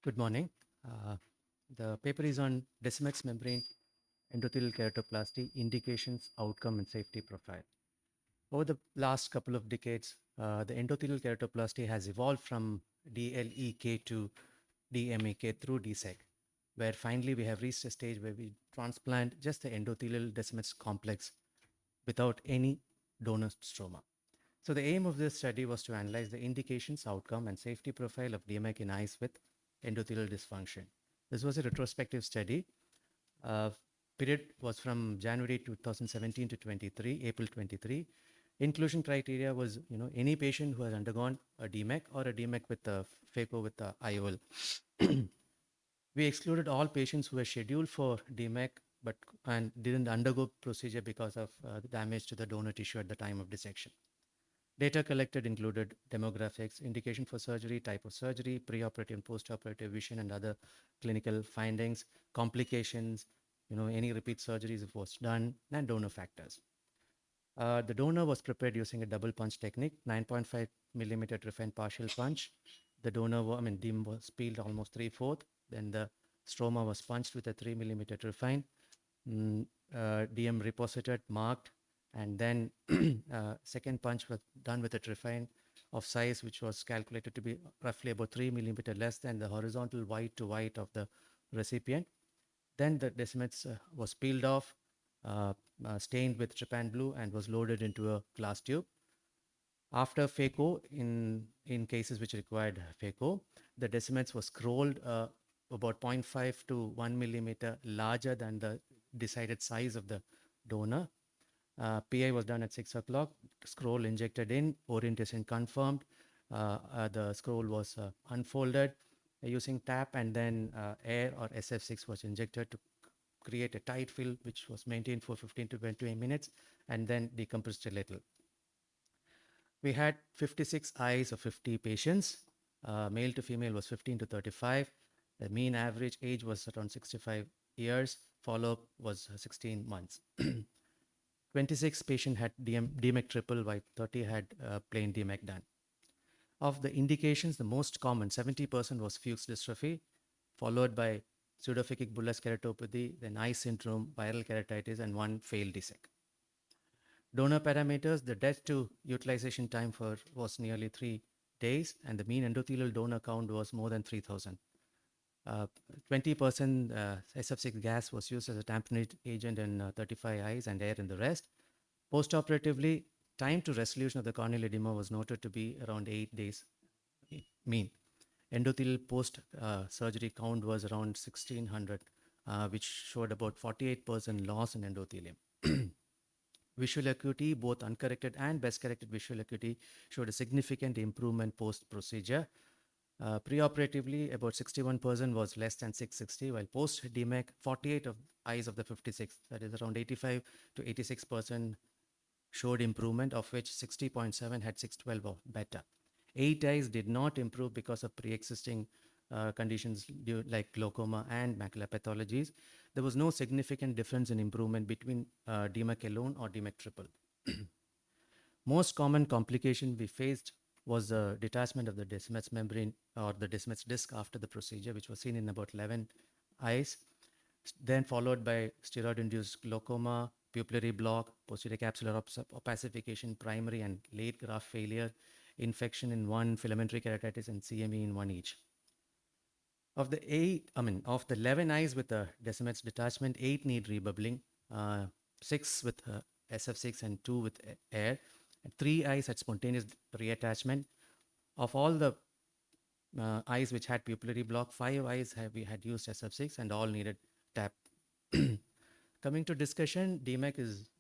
Good morning. Uh, the paper is on Descemet's membrane endothelial keratoplasty indications, outcome, and safety profile. Over the last couple of decades, the endothelial keratoplasty has evolved from DLEK to DMEK through DSEC, where finally we have reached a stage where we transplant just the endothelial Descemet's complex without any donor stroma. So the aim of this study was to analyze the indications, outcome, and safety profile of DMEK in eyes with endothelial dysfunction. This was a retrospective study. Uh, Period was from January 2017 to 23, April 23. Inclusion criteria was, any patient who has undergone a DMEK or a DMEK with a FACO with a IOL. We excluded all patients who were scheduled for DMEK but and didn't undergo procedure because of the damage to the donor tissue at the time of dissection. Data collected included demographics, indication for surgery, type of surgery, preoperative and postoperative vision and other clinical findings, complications, any repeat surgeries if was done, and donor factors. The donor was prepared using a double punch technique, 9.5 millimeter refined partial punch. The donor, DIM was peeled almost 3/4. Then the stroma was punched with a 3 millimeter refine. DM reposited, marked, and then second punch was done with a refine of size which was calculated to be roughly about 3 millimeter less than the horizontal white to white of the recipient. Then the Descemet's was peeled off, stained with trypan blue, and was loaded into a glass tube. After phaco, in cases which required phaco, the Descemet's was scrolled about 0.5 to 1 millimeter larger than the decided size of the donor. PI was done at 6 o'clock, scroll injected in, orientation confirmed. The scroll was unfolded using tap, and then air or SF6 was injected to create a tight fill which was maintained for 15 to 20 minutes and then decompressed a little. We had 56 eyes of 50 patients. Male to female was 15 to 35. The mean average age was around 65 years. Follow-up was 16 months. 26 patients had DMEK triple, while 30 had plain DMEK done. Of the indications, the most common, 70% was Fuchs dystrophy, followed by pseudophakic bullous keratopathy, then eye syndrome, viral keratitis, and one failed DSEC. Donor parameters, the death to utilization time was nearly 3 days, and the mean endothelial donor count was more than 3,000. 20% SF6 gas was used as a tamponade agent in 35 eyes and air in the rest. Postoperatively, time to resolution of the corneal edema was noted to be around 8 days mean. Endothelial post-surgery count was around 1,600, which showed about 48% loss in endothelium. Visual acuity, both uncorrected and best corrected visual acuity, showed a significant improvement post-procedure. Preoperatively, about 61% was less than 660, while post-DMEK, 48 of eyes of the 56, that is around 85 to 86%, showed improvement, of which 60.7 had 612 or better. 8 eyes did not improve because of pre-existing conditions like glaucoma and macular pathologies. There was no significant difference in improvement between DMEK alone or DMEK triple. Most common complication we faced was the detachment of the Descemet's membrane or the Descemet's disc after the procedure, which was seen in about 11 eyes, then followed by steroid-induced glaucoma, pupillary block, posterior capsular opacification, primary and late graft failure, infection in one, filamentary keratitis, and CME in one each. Of the 11 eyes with the Descemet's detachment, 8 need rebubbling, 6 with SF6 and 2 with air, and 3 eyes had spontaneous reattachment. Of all the eyes which had pupillary block, 5 eyes we had used SF6 and all needed tap. Coming to discussion, DMEK is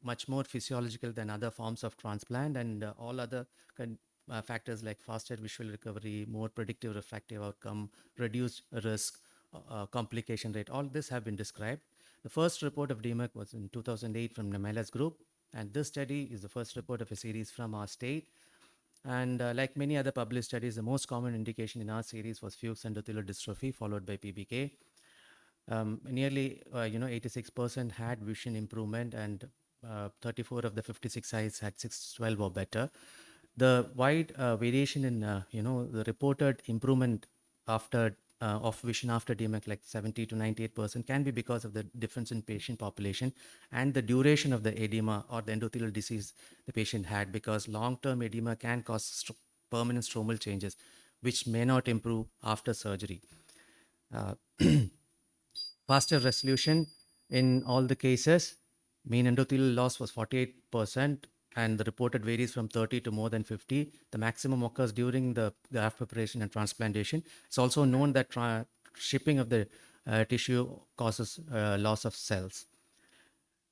much more physiological than other forms of transplant, and all other factors like faster visual recovery, more predictive refractive outcome, reduced risk, complication rate, all this have been described. The first report of DMEK was in 2008 from Namela's group, and this study is the first report of a series from our state. And like many other published studies, the most common indication in our series was Fuchs endothelial dystrophy, followed by PBK. Nearly 86% had vision improvement, and 34 of the 56 eyes had 612 or better. The wide variation in the reported improvement after of vision after DMEC, like 70 to 98%, can be because of the difference in patient population and the duration of the edema or the endothelial disease the patient had, because long-term edema can cause permanent stromal changes, which may not improve after surgery. Uh, faster resolution in all the cases. Mean endothelial loss was 48%, and the reported varies from 30 to more than 50. The maximum occurs during the graft preparation and transplantation. It's also known that shipping of the tissue causes loss of cells.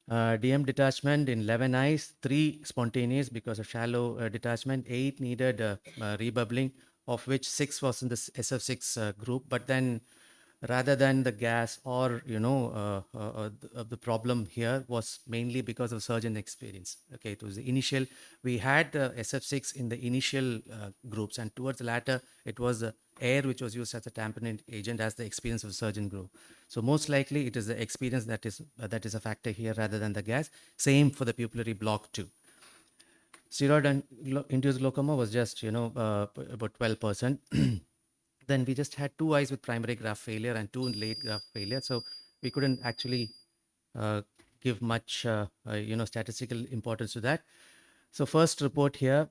DM detachment in 11 eyes, 3 spontaneous because of shallow detachment, 8 needed rebubbling, of which 6 was in the SF6 group. But then rather than the gas or the problem here was mainly because of surgeon experience. Okay, it was the initial, we had SF6 in the initial groups, and towards the latter it was the air which was used as a tamponade agent as the experience of the surgeon group. So most likely it is the experience that is a factor here rather than the gas. Same for the pupillary block too. Steroid and induced glaucoma was just about 12%. Then we just had 2 eyes with primary graft failure and 2 in late graft failure. So we couldn't actually give much statistical importance to that. So first report here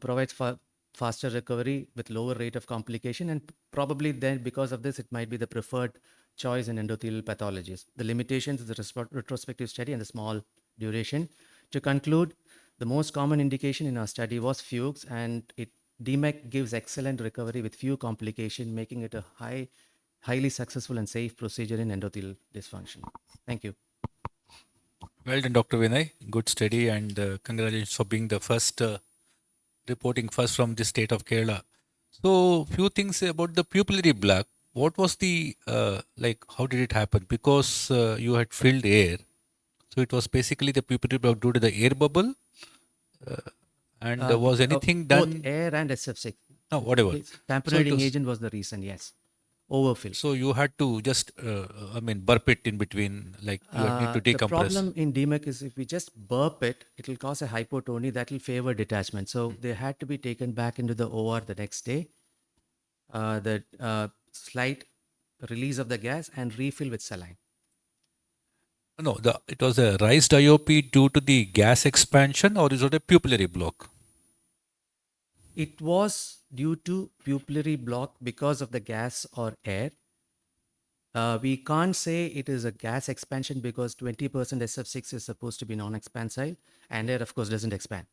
provides for faster recovery with lower rate of complication, and probably then because of this it might be the preferred choice in endothelial pathologies. The limitations is the retrospective study and the small duration. To conclude, the most common indication in our study was Fuchs, and DMEC gives excellent recovery with few complications, making it a highly successful and safe procedure in endothelial dysfunction. Thank you. Well done, Dr. Vinay. Good study, and congratulations for being the first reporting first from the state of Kerala. So, few things about the pupillary block. What was the like? How did it happen? Because you had filled air, so it was basically the pupillary block due to the air bubble. And was anything Both done? air and SF6. No, whatever. So it Tamponading was. agent was the reason, yes. Overfill. So you had to just, burp it in between, like you need to The decompress. problem in DMEC is if we just burp it, it will cause a hypotony that will favor detachment. So they had to be taken back into the OR the next day. The slight release of the gas and refill with saline. No, it was a raised IOP due to the gas expansion, or is it a pupillary block? It was due to pupillary block because of the gas or air. We can't say it is a gas expansion because 20% SF6 is supposed to be non-expansile, and air, of course, doesn't expand.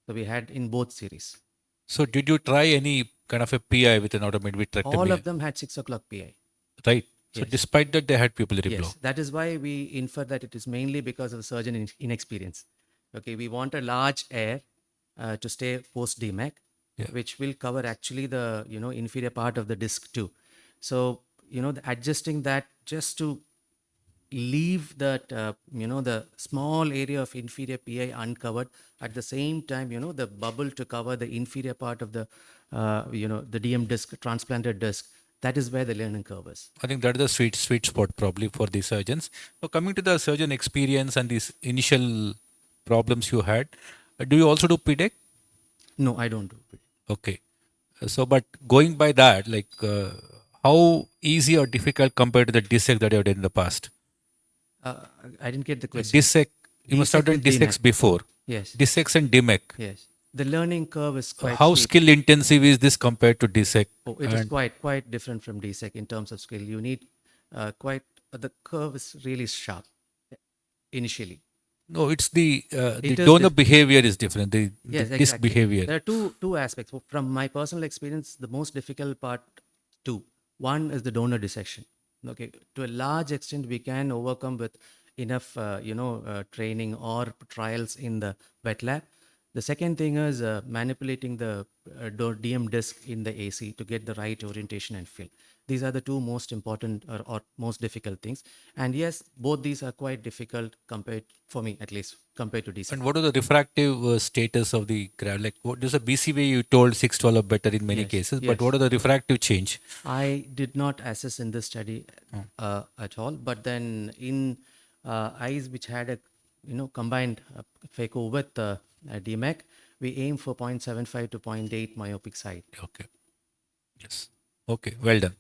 So we had in both series. So did you try any kind of a PI with an automated All vitrectomy? of them had 6 o'clock PI. Right. So Yes. despite that, they had pupillary block. Yes. That is why we infer that it is mainly because of surgeon inexperience. Okay. We want a large air to stay post DMEC, Yeah. which will cover actually the inferior part of the disc too. So adjusting that just to leave that the small area of inferior PI uncovered, at the same time the bubble to cover the inferior part of the the DM disc, transplanted disc. That is where the learning curve is. I think that is the sweet spot probably for the surgeons. Now coming to the surgeon experience and these initial problems you had, do you also do PDEC? No, I don't do it. Okay. So, but going by that, like how easy or difficult compared to the dissect that you have done in the past? I didn't get the question. Dissect, you must have DSEC done with DMEC. dissects before. Yes. Dissects and DMEC. Yes. The learning curve is quite How steep. skill intensive is this compared to dissect? Oh, it is quite different from DSEC in terms of skill. You need the curve is really sharp initially. No, it's the It is donor behavior is different. The Yes, disc exactly. behavior. There are two aspects. From my personal experience, the most difficult part, two. One is the donor dissection. Okay, to a large extent, we can overcome with enough, training or trials in the wet lab. The second thing is manipulating the DM disc in the AC to get the right orientation and fill. These are the two most important or most difficult things. And yes, both these are quite difficult compared, for me at least, compared to DSEC. And what are the refractive status of the graft? Like, what is a BCVA you told 612 are better in many Yes, cases, but yes. what are the refractive change? I did not assess in this study at all, but then in eyes which had a combined phaco with DMEC, we aim for 0.75 to 0.8 myopic side. Okay. Yes. Okay, well done.